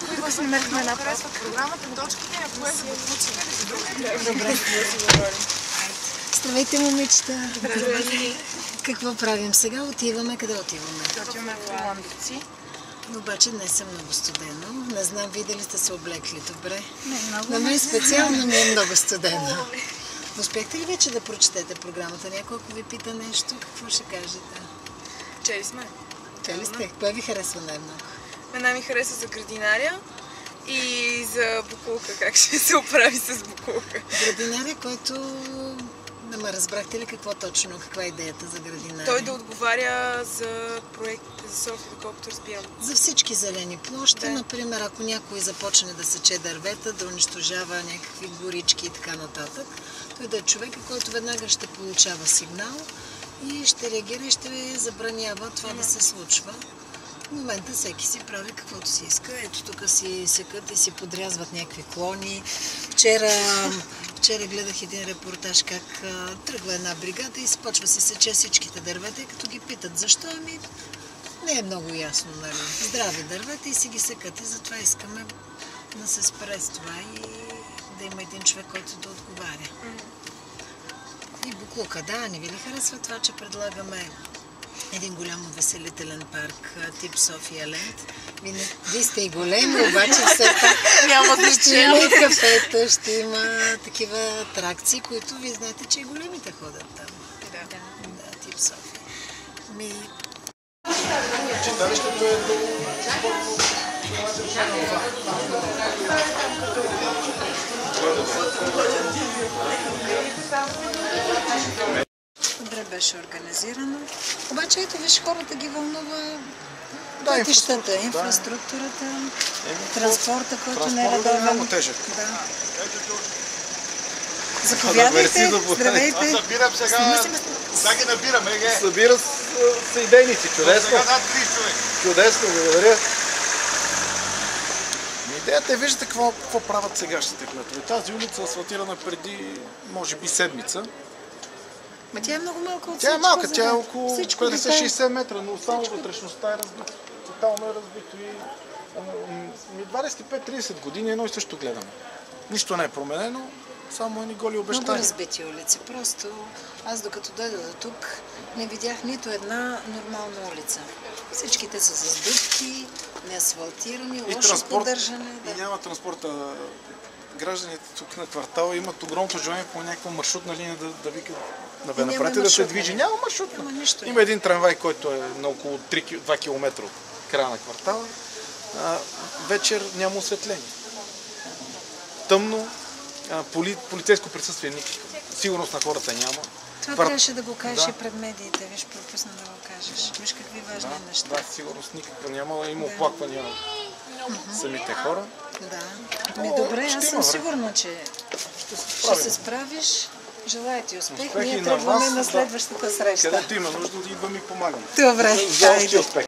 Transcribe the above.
Кои възмерихме една пресва програмата, точките на кое за буклуците или за другите? Добре, Здравейте, момичета! Здравейте! Какво правим сега? Отиваме. Къде отиваме? Отиваме в Ландици. Обаче днес е много студено. Не знам, вие дали сте се облекли добре? Не, много. На мен специално ми е много студено. Успяхте ли вече да прочетете програмата? Някой, ако ви пита нещо, какво ще кажете? Чели сме. Чели сте? Кое ви харесва най-много? Мен ми хареса за градинаря и за буклука. Как ще се оправи с буклука? Градинаря, който... Ама разбрахте ли какво точно? Каква е идеята за градинаря? Той да отговаря за проектите за София, доколкото разбирам. За всички зелени площи, да. Например, ако някой започне да сече дървета, да унищожава някакви горички и така нататък, той да е човека, който веднага ще получава сигнал и ще реагира и ще забранява това да се случва. В момента всеки си прави каквото си иска. Ето тук си секат и си подрязват някакви клони. Вчера гледах един репортаж как тръгва една бригада и започва си сече всичките дървета и като ги питат защо, не е много ясно, нали? Здрави дървета и си ги секат и затова искаме да се спре с това и да има един човек, който да отговаря. И буклука, да, не ви ли харесва това, че предлагаме един голям увеселителен парк, тип София Ленд? Вие сте и големи, обаче все пак Няма ще има и кафета, ще има такива атракции, които вие знаете, че и големите ходят там. Да, тип София. Читалището е до Добре беше организирано. Обаче ето виж, хората ги вълнува пътищата, инфраструктурата, транспорта, който не е редовен. тежък. Да. Заповядайте, здравейте. Аз събирам сега, да ги набираме, Събира се идейници, чудесно. сега над 30 човек. Чудесно, благодаря. Идеята е, виждате какво правят сегашните кметове. Тази улица е асфалтирана преди, може би, седмица. Ма тя е много малко от Тя е всичко, малка, тя е около всичко 50-60 метра, но само вътрешността е разбита. Тотално е разбито и 25-30 години едно и също гледаме. Нищо не е променено, само едни голи обещания. Много разбити улици. Просто аз докато дойда до тук не видях нито една нормална улица. Всичките са с дупки, неасфалтирани, лошо поддържане. И няма транспорта. Гражданите тук на квартала имат огромното желание по някаква маршрутна линия да викат да бе направите да се движи. Няма маршрутна. Има един трамвай, който е на около 2 км от края на квартала. Вечер няма осветление. Тъмно, полицейско присъствие никакво. Сигурност на хората няма. Това трябваше да го кажеш и пред медиите. Виж, пропусна да го кажеш. Виж какви важни неща. Да, сигурност никаква няма. Има оплаквания на самите хора. Да. Добре, аз съм сигурна, че ще се справиш. Желая ти успех. Ние тръгваме на следващата среща. Където има нужда да идвам и помагам. Добре. За общия успех.